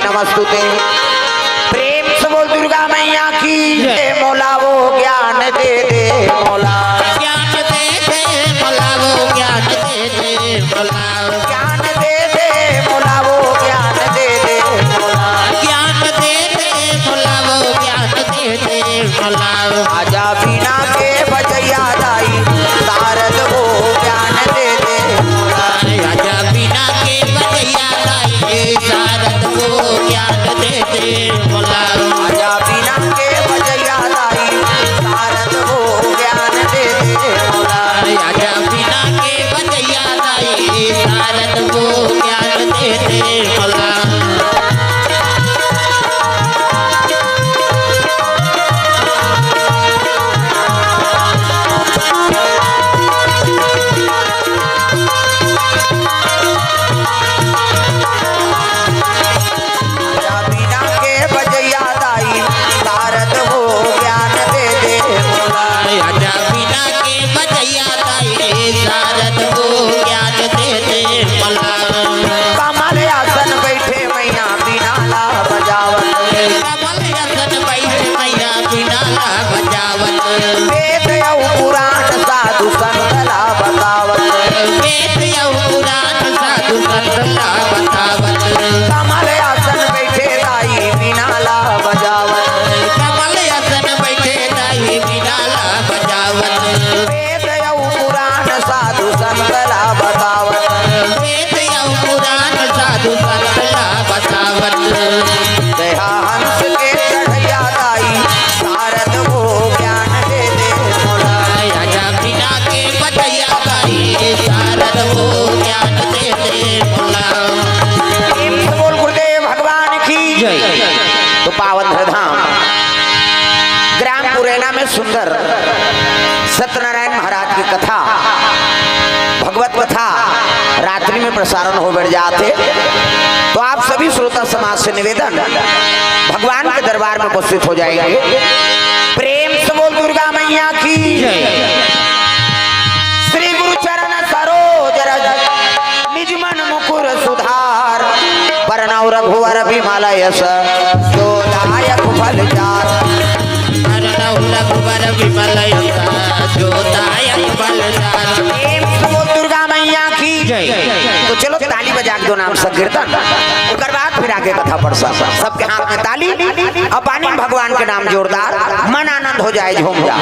नमस्तुते। प्रेम से बोल दुर्गा मैया की मौला वो ज्ञान दे दे मौला, ज्ञान दे दे मौला वो ज्ञान दे दे मौला, ज्ञान दे दे मौला वो ज्ञान दे दे मौला, ज्ञान दे दे मौला वो ज्ञान दे दे मौला। आजा बीना के बजैया दाई शारद वो ज्ञान दे दे मौला, आजा बिना के बजैया दाई शारद वो ज्ञान दे दे मौला, आजा बीना के बजैया दाई शारद वो ज्ञान दे दे मौला, आजा बिना के बजैया दाई शारद वो ज्ञान दे दे मौला। आजा बीना के बजैया दाई शारद वो ज्ञान दे दे मौला, आजा बिना के बजैया दाई शारद वो ज्ञान दे दे मौला। कमल आसन बैठे मैया बीना ला बजावत, कमल आसन बैठे मैया बिना ला बजावत, वेद औ पुराण साधु संत ला बतावत, वेद औ पुराण साधु संत ला बतावत, कमल आसन बैठे दाई बीना ला बजावत, कमल आसन बैठे दाई बिना ला बजावत, वेद औ पुराण साधु संत ला बतावत, वेद औ पुराण साधु संत ला बतावत। दया हंस के चढ़ैया दाई शारद वो ज्ञान दे दे मौला, आजा बिना के बजैया दाई शारद वो ज्ञान दे दे मौला। प्रेम से बोल गुरुदेव भगवान की जय। तो पावन धाम ग्राम मुरैना में सुंदर सत्यनारायण महाराज की कथा, भगवत कथा रात्रि में प्रसारण हो बैठ जाते। तो आप सभी श्रोता समाज से निवेदन भगवान के दरबार में उपस्थित हो जाएंगे। प्रेम से बोल दुर्गा मैया की श्री गुरु चरण सरोज रज निज मन मुकुर सुधार, परनौ रघुवर विमलय यश जो दायक फल चार, हरनौ रघुवर विमल यश जो दायक फलचार। प्रेम से बोल दुर्गा मैया की तो चलो ताली बजा के दो नाम संकीर्तन, उसके बाद फिर आगे कथा पढ़ सबके हाथ में ताली और पानी में भगवान के नाम जोरदार, मन आनंद हो जाए झूम जा।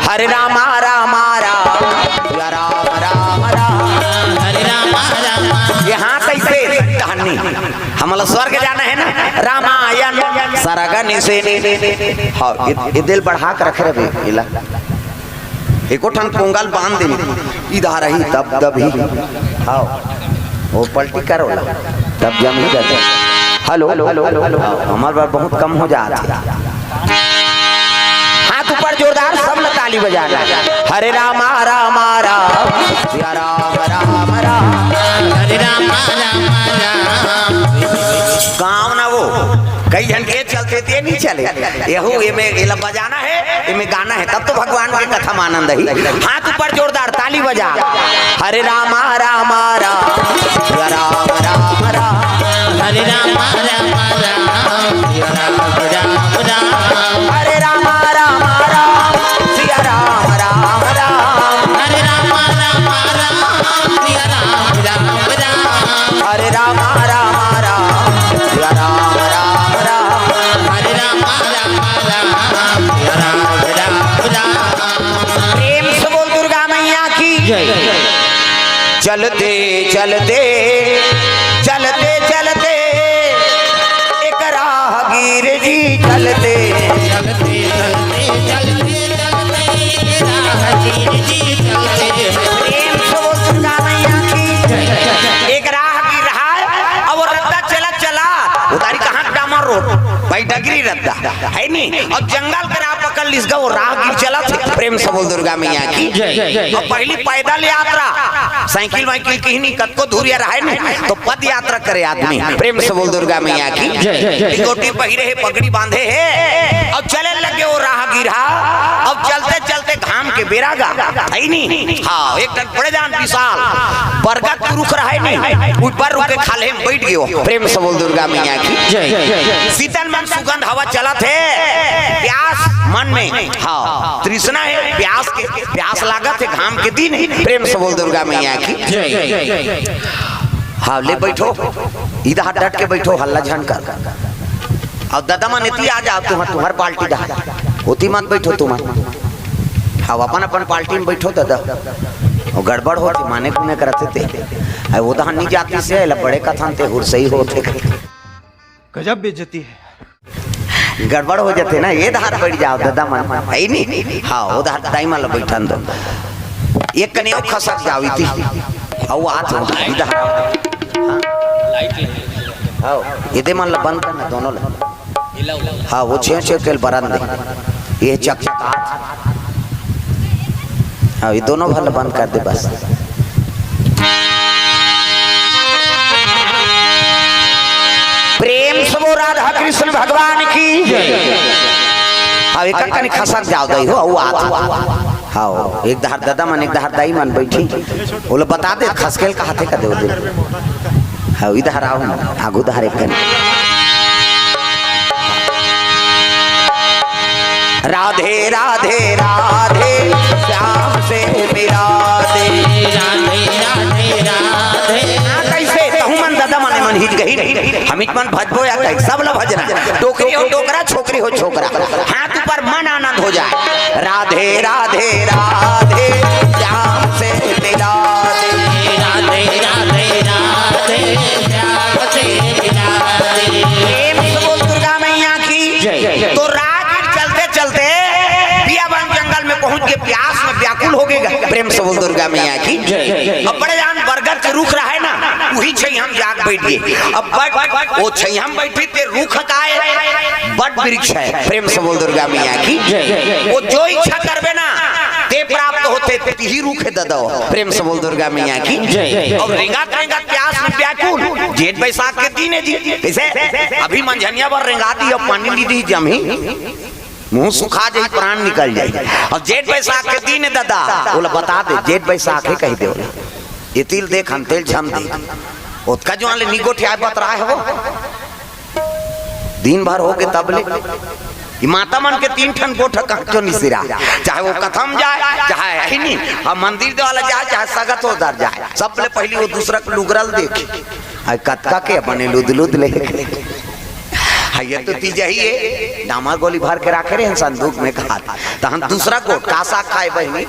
हरे रामा रामा राम या राम राम राम, हरे राम राम यहाँ कैसे कहानी हमला स्वर्ग जाना है ना, रामायण सरगन से हाँ ये दिल बढ़ा कर रखे रहे इला एको ठन पोंगल बांध दे इधर ही तब तब ही हाँ वो पलटी करो तब जम ही जाते। हेलो हमारे बार बहुत कम हो जाते, हाथ ऊपर जोरदार सब न ताली बजाना। हरे रामा रामा राम या राम राम राम, हरे राम राम राम। गाँव ना वो कई जन के चलते थे नहीं चले यहू ये में बजाना है ये में गाना है तब तो भगवान की कथा में आनंद ही। हाथ ऊपर जोरदार ताली बजा। हरे रामा रामा राम या राम राम राम, हरे राम राम राम या राम राम राम, हरे रामा रामा राम सिया राम राम राम, हरे राम राम राम या राम राम राम, हरे रामा रामा राम सिया राम राम राम, हरे राम राम राम या राम राम राम। प्रेम से बोल दुर्गा मैया की चलते चलते चलते चलते एक राहगीर जी चलते, चलते चलते चलते चलते राहगीर जी चलते। प्रेम से बोल दुर्गा मैया की एक राहगीर रहा और वो रद्दा चला चला उधारी कहाँ डामर रोड भाई डगरी रद्दा है नहीं और जंगल का राह पकड़ लिस गया वो राहगीर चला थे। प्रेम से बोल दुर्गा मैया की और पहली पैदल यात्रा साइकिल वाइकिल की नहीं कत दूर या रहा नहीं तो पद यात्रा करे आदमी। प्रेम से बोल दुर्गा मैया की गोटी पहिरे है पगड़ी बांधे है और चले लग के वो राह गिरा। अब चलते चलते घाम के बेरा गा है नहीं। हाँ एक टन बड़े जान विशाल बरगद के रुख रहा है नहीं, ऊपर रुके खाले में बैठ गयो। प्रेम से बोल दुर्गा मैया की जय। शीतल मन सुगंध हवा चला थे, प्यास मन में हाँ तृष्णा है, प्यास लागत है घाम के दिन। प्रेम से बोल दुर्गा मैया की जय। हाँ ले बैठो, इधर हाथ डट के बैठो, हल्ला झन कर। और दादा मन इतनी आ जाओ, तुम्हार पार्टी दा होती मत बैठो तुम। हाँ अपन अपन पार्टी में बैठो दादा। और गड़बड़ होती माने कुने करते थे, वो तो नहीं जाती से बड़े कथन थे हुर सही होते। गजब बेइज्जती है, गड़बड़ हो जाते ना। ये धार बैठ जाओ दादा मन है नहीं। हाँ वो धार दाई मान बैठन दो, एक कने खसक जाओ इति और आत इधर। हाँ ये मान बंद करना दोनों। हाँ वो छे के बरामदे ये चक। हाँ ये दोनों भल बंद कर दे बस। प्रेम से वो राधा कृष्ण भगवान की। हाँ एक कने खसक जाओ दई हो और आत। हाँ एक धार दादा मन एक धार दाई मन बैठी, बोले बता दे खसकेल का हाथे का दे दे। हाँ इधर आओ आगू धार एक कने। राधे राधे राधे श्याम से मिला दे। राधे राधे राधे कैसे कहूँ मन दादा माने मन हित गही हम मन भजबो या कहीं सब ला भजना। टोकरी हो टोकरा, छोकरी हो छोकरा, हाथ ऊपर मन आनंद हो जाए। राधे राधे राधे श्याम से मिला दे। राधे राधे राधे श्याम से मिला दे। प्रेम से बोल दुर्गा मैया की। तो चलते बियाबान जंगल में पहुंच के प्यास में व्याकुल हो गए। प्रेम से बोल दुर्गा मैया की। अब बड़े जान बरगद के रुख रहा है ना, वही छई हम जाग बैठ गए। अब बट वो छई हम बैठे थे रुख का बट वृक्ष है। प्रेम से बोल दुर्गा मैया की। वो जो इच्छा करबे ना ते प्राप्त होते ही रुख ददो। प्रेम से बोल दुर्गा मैया की। अब रेंगात रेंगात प्यास में व्याकुल जेठ बैसाख के दिन है जी। कैसे अभी मंझनिया पर रेंगा दी, अब पानी ली दी जमी मुंह सुखा जाए, प्राण निकल जाए। और जेठ बैसाख के दिन दादा बोला बता दे जेठ बैसाख है कही दे। ये तिल देख हम तेल झम देख उसका जो आले निगोठे आए बत रहा है वो दिन भर हो गए तब ले माता मन के 3 ठन गोठ क्यों निसिरा, चाहे वो कथम जाए चाहे है नहीं अब मंदिर दे वाला जाए चाहे सगत हो दर जाए, सब ले पहली वो दूसरा लुगरल देखे कतका के बने लुद लुद ले। ये तो तीजा ही है डामर गोली भर के रखे रहे संदूक में कहा तो हम दूसरा गोट कासा खाए बहनी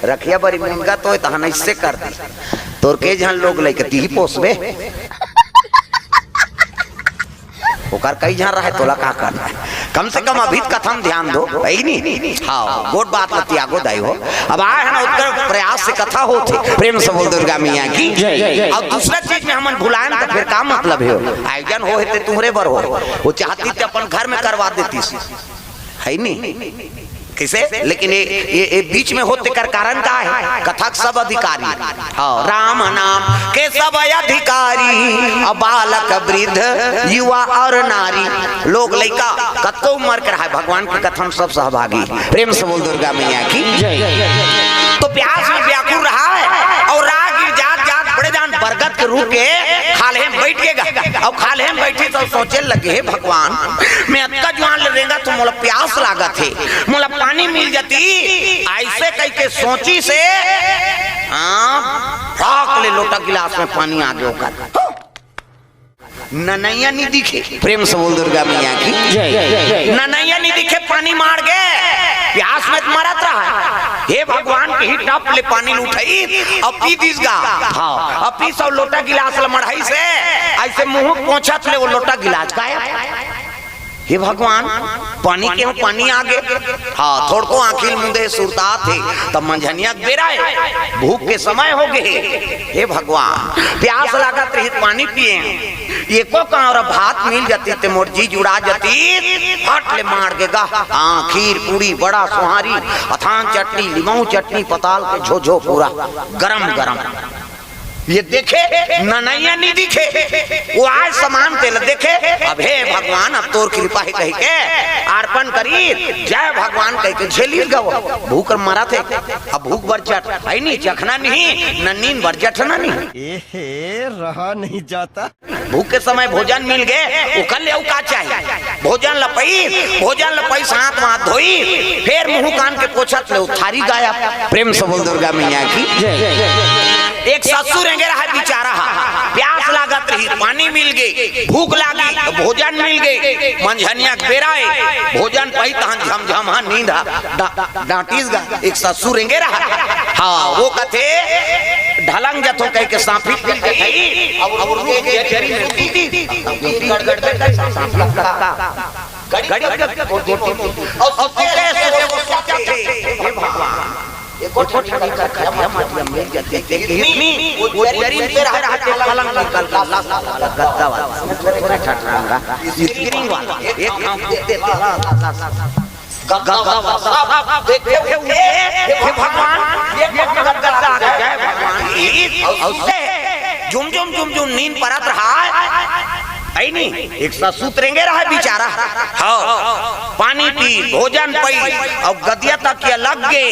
रखिया बड़ी मुनगा तो तहन इससे कर दी तोर के जहां लोग लेके ती पोसबे ओकर कई जहां रहे तोला का करना है। कम से कम अभी कथम ध्यान दो है नहीं। हाँ गोट बात लती आगो दाई हो। अब आए है ना उत्तर प्रयास से कथा होते। प्रेम से बोल दुर्गा मैया की। और दूसरा चीज में हम भुलाएं तो फिर का मतलब है आयोजन हो तुम्हारे बर हो वो चाहती थी अपन घर में करवा देती है नहीं कैसे। लेकिन ये बीच में होते कर कारण का है कथक सब अधिकारी। हाँ राम नाम के सब अधिकारी अब बालक वृद्ध युवा और नारी लोग लड़का कतो उम्र कर है भगवान के कथन सब सहभागी। प्रेम से बोल दुर्गा मैया की। तो प्यास में व्याकुल रहा है और राग जात जात बड़े जान बरगद के रूप के खाले में बैठ के अब खाले में बैठी तो सोचे लगे हे भगवान मैं अक्का जुआन लेगा तो मोला प्यास लागत है मोला पानी मिल जाती ऐसे कह के सोची से फाक ले लोटा गिलास में पानी आ गया ननैया नहीं दिखे। प्रेम से बोल दुर्गा मैया की। ननैया नहीं दिखे पानी मार गए प्यास में मरत रहा हे भगवान के ही टप ले पानी उठाई अब पी दिसगा। हाँ अब पी सब लोटा गिलास ल मढ़ाई से ऐसे मुंह पोंछत ले वो लोटा गिलास का हे भगवान पानी के पानी आ गए। हाँ थोड़ को आखिर मुंदे सुरता थे तब मंझनिया बेरा भूख के समय हो गए। हे भगवान प्यास लागत रही पानी पिए एको का और भात मिल जाती ते मोर जी जुड़ा जाती हट ले मार देगा। हाँ खीर पूरी बड़ा सुहारी अथान चटनी लीमऊ चटनी पताल के झो झो पूरा गरम गरम ये देखे ननैया नहीं दिखे, वो आज समान तेल देखे। अब हे भगवान अब तोर कृपा ही कही के अर्पण करी, जय भगवान कह के झेली गो। भूख मरा थे, अब भूख बर चट है नहीं, चखना नहीं न नींद बर जठना नहीं। रहा नहीं जाता। भूख के समय भोजन मिल गए, उकल ले का चाहिए। भोजन लपई हाथ हाथ धोई, फिर मुंह कान के पोछत ले थारी गाया। प्रेम से बोल दुर्गा मैया की। एक ससुर रहेंगे रहा बेचारा, प्यास लागत रही, पानी मिल गई, भूख लागी, भोजन मिल गई, मंझनिया बेराए भोजन पाई तहन झमझम नींद डांटीस गा। एक ससुर रहेंगे रहा, हाँ वो कथे ढलंग जथो कह के सांफी मिल गई और उनके जरी में पीती गड़गड़ कर सांप गड़ी और सोचे वो सोचा थे हे भगवान एको छोटा का खया माटी मिल जाती है वो जरी पे रहा के पलंग निकल गद्दा वाला ठठरांगा स्क्रीन वाला एक नाम देते गद्दा वाला देखे हे भगवान ये गद्दा आ गया भगवान और झुम नींद परत रहा है नहीं। एक सूत्रेंगे रहा बेचारा, हाँ पानी पी भोजन पई और गदिया तक ये लग गए।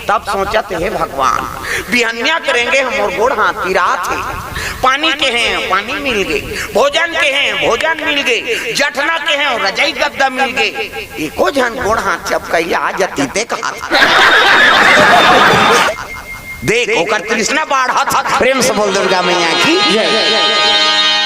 तब सोचते हे भगवान बिहनिया करेंगे हम और गोड़ हाथ पिरा थे, पानी के हैं पानी मिल गए, भोजन के हैं भोजन मिल गए, जठना के हैं और रजाई गद्दा मिल गए। एको जन गोड़ हाथ चपकैया आ जती ते कहा देख ओकर तृष्णा बाढ़ा था। प्रेम से बोल दुर्गा मैया की।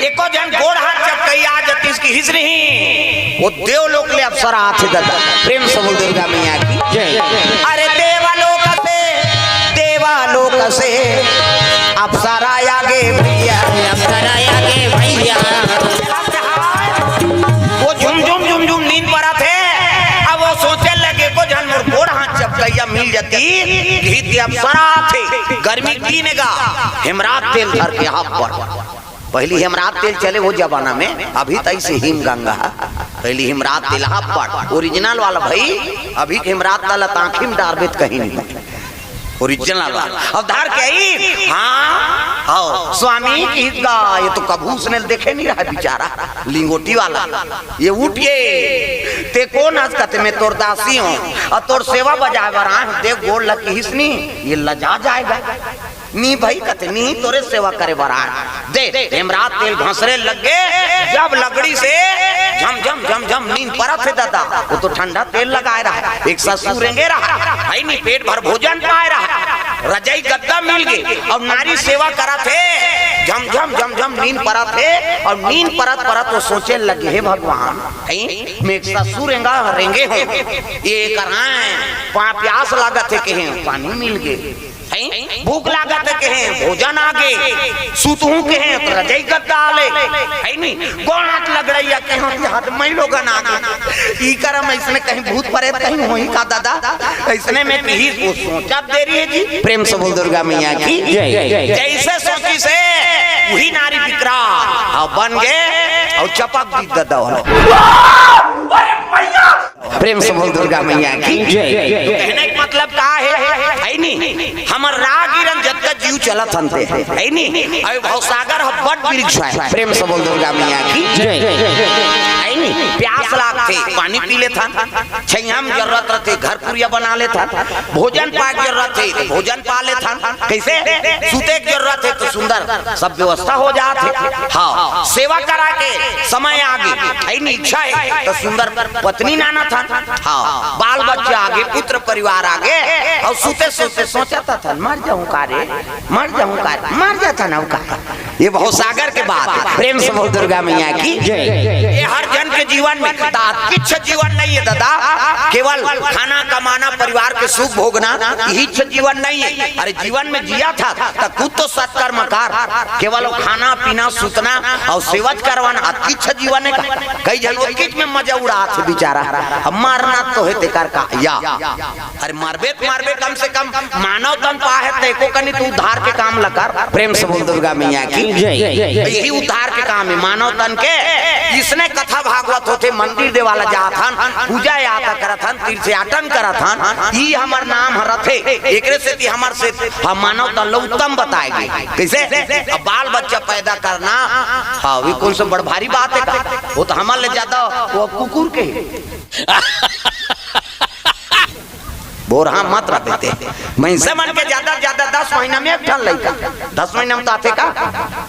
एको जन गोड़ हाथ चपकई आ जती इसकी हिज नहीं, वो देवलोक ले अप्सरा हाथ दादा। प्रेम से बोल दुर्गा मैया की। अरे देवालोक से अप्सरा आगे भैया, अप्सरा आगे भैया, वो झुम नींद पड़ा थे। अब वो सोचे लगे को जन गोड़ हाथ चपकैया मिल जाती घी अप्सरा थे। गर्मी पीने का हेमरात तेल धर के हाथ पर, पहली हेमरात तेल चले वो जमाना में, अभी तक से हिम गंगा पहली हेमरात तेल हाथ पर ओरिजिनल वाला भाई। अभी हेमरात तेल आंखी में डारबेत कहीं नहीं, ओरिजिनल वाला अब धार के आई। हाँ आओ स्वामी की ये तो कभू उसने देखे नहीं रहा बेचारा लिंगोटी वाला। ये उठिए ते कौन आज कहते मैं तोर दासी हूँ और तोर सेवा बजाए बरा देख गोड़ लग हिसनी, ये लजा जाएगा नी भाई कहते नी तोरे सेवा करे बरा दे। हेमरात तेल घसरे लग गए, जब लगड़ी से झम नींद परत है दादा, वो तो ठंडा तेल लगाए रहा। एक ससुर रेंगे रहा है नहीं, पेट भर भोजन पाए रहा, रजाई गद्दा मिल गई और नारी सेवा करा थे। झम नींद परत है और नींद परत तो सोचे लगे हे भगवान मैं एक ससुर रेंगे हूँ, ये कराए प्यास लागत है के पानी मिल गए, भूख लागत है के भोजन आगे, सुतहू के हैं तो रजाई गद्दा आले है नहीं, गोड़ हाथ लग रही है के हाथ में लोगन आगे। ई करम ऐसने कहीं भूत प्रेत कहीं होई का दादा, ऐसने में भी वो सोचा दे रही है जी। प्रेम से बोल दुर्गा मैया की। जैसे सोची से वही नारी विकराल और बन गए और चपक दी दादा वाला। प्रेम से बोल दुर्गा मैया की। कहने का मतलब का है नहीं, हमर रागिरन जत का जीव चलत हनते है नहीं, अभी भवसागर ह बड़ वृक्ष है। प्रेम से बोल दुर्गा मैया की। है नहीं प्यास लागते पानी पी लेता, छैया में जरूरत रहते घर पुरिया बना लेता, भोजन पाए जरूरत है भोजन पा लेता, कैसे सूते की जरूरत है तो सुंदर सब व्यवस्था हो जाते। हाँ सेवा करा के समय आगे है नहीं, इच्छा है तो सुंदर पत्नी नाना था, हाँ बाल बच्चे आगे पुत्र परिवार आगे, और सूते सोते सोचा था मर जाऊं कारे मर जाता ना का। ये भवसागर के बाद प्रेम से बोल दुर्गा मैया की। ये हर जन के जीवन में किच्छ जीवन नहीं है दादा, केवल खाना कमाना परिवार के सुख भोगना यही जीवन नहीं है। अरे जीवन में जिया था तो खुद तो सत्कर्म कर, केवल खाना पीना सुतना और सेवज करवाना किच्छ जीवन है। कई जन किच में मजा उड़ा थे बेचारा, मारना तो है तेकर का या अरे मारबे कम से कम मानव तन पा है तेको कनी तू उद्धार के काम लकर। प्रेम से बोल दुर्गा मैया की। यही उद्धार के काम है मानव तन के। इसने कथा भागवत होते मंदिर देवाला जाथन पूजा आता करत हन तीर्थयाटन करत हन ई हमर नाम रथे एकरे से ती हमर से हम मानव त लौतम बताएगी कैसे अब बाल बच्चा पैदा करना हां वे कौन सा बड़ भारी बात है का वो तो हमर ले ज्यादा वो कुकुर के बोरहा मत रखते मैं मन के ज्यादा 10 महीना में एक ठन लइका 10 महीना में तो आते का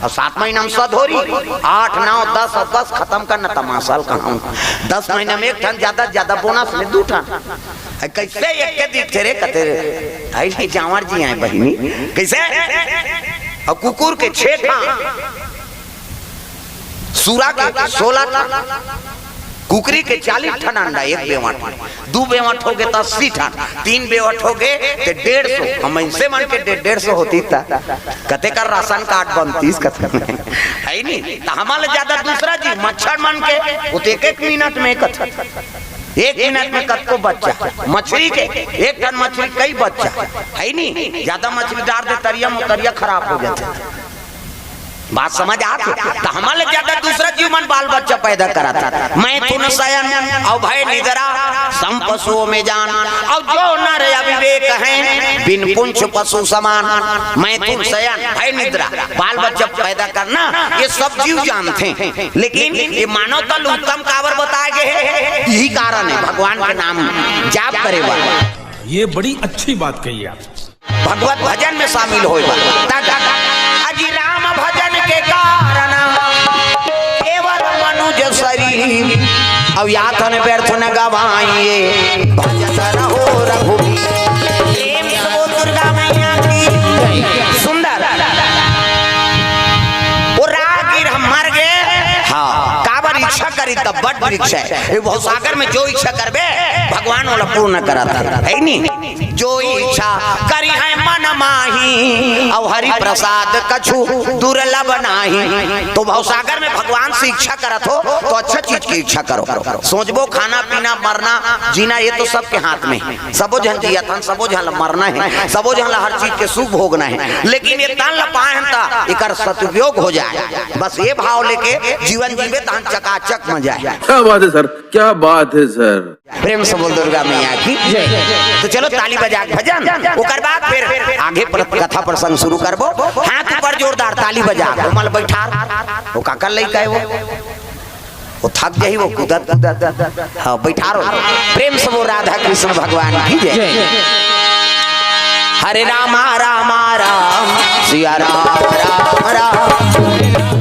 और 7 महीना में सधोरी 8 9 10 और 10 खत्म करना तमाशाल कहां 10 महीना में एक ठन ज्यादा बोनस में 2 ठन कैसे एक के दिखते रे कते आई नहीं जावर जी आए बहिनी कैसे और कुकुर के 6 ठन सूरा के 16 ठन कुकरी के 40 ठन अंडा एक बेवट 2 बेवट हो गए तो 80 ठन 3 बेवट हो गए तो 150 हम इनसे मन के 150 होती था कते कर राशन कार्ड बनतीस कते है नहीं तो हमारे ज्यादा दूसरा जी मच्छर मन के वो तो एक मिनट में कते 1 मिनट में कत को बच्चा मछली के 1 टन मछली कई बच्चा है नहीं ज्यादा मछली डाल दे तरिया खराब हो जाता बात समझ आती तो हमारे ज्यादा दूसरा जीवन बाल बच्चा पैदा करा था मैं तुम सयन और भय निद्रा सम पशुओं में जान और जो नर अविवेक हैं बिन पुंछ पशु समान मैं तुम सयन भय निद्रा बाल बच्चा पैदा करना ये सब जीव जानते हैं लेकिन ये मानव तल उत्तम कावर बताए गए यही कारण है भगवान के नाम जाप करे वाला ये बड़ी अच्छी बात कही आप भगवत भजन में शामिल होएगा अजी राम भजन के कारण केवल मनुज शरीर अब यातन व्यर्थ न गवाइए भजन रहो रघुवीर प्रेम से बोल दुर्गा मैया की सुंदर वो रागिर हम मर गए हाँ काबर इच्छा करी तब बड़ वृक्ष है भवसागर में जो इच्छा करबे भगवान वाला पूर्ण करता है नहीं जो इच्छा करी है मन माही और हरि प्रसाद कछु दुर्लभ नाही तो भवसागर में भगवान से इच्छा करत हो तो अच्छा चीज की इच्छा करो सोचबो खाना पीना मरना जीना ये तो सबके हाथ में सबो जन जिया था सबो जन मरना है सबो जन हर चीज के सुख भोगना है लेकिन ये तन लपाए ता एकर सदुपयोग हो जाए बस ये भाव लेके जीवन जीवे तन चकाचक में जाए क्या बात है सर क्या बात है सर प्रेम से बोल दुर्गा मैया की तो चलो ताली बजा भजन ओकर बाद फिर आगे कथा प्रसंग शुरू करबो हाथ ऊपर जोरदार ताली बजा कोमल बैठा वो काकर लइका है वो थक जाई वो कूदत हां बैठा रो प्रेम से वो राधा कृष्ण भगवान की जय हरे राम राम राम सिया राम राम राम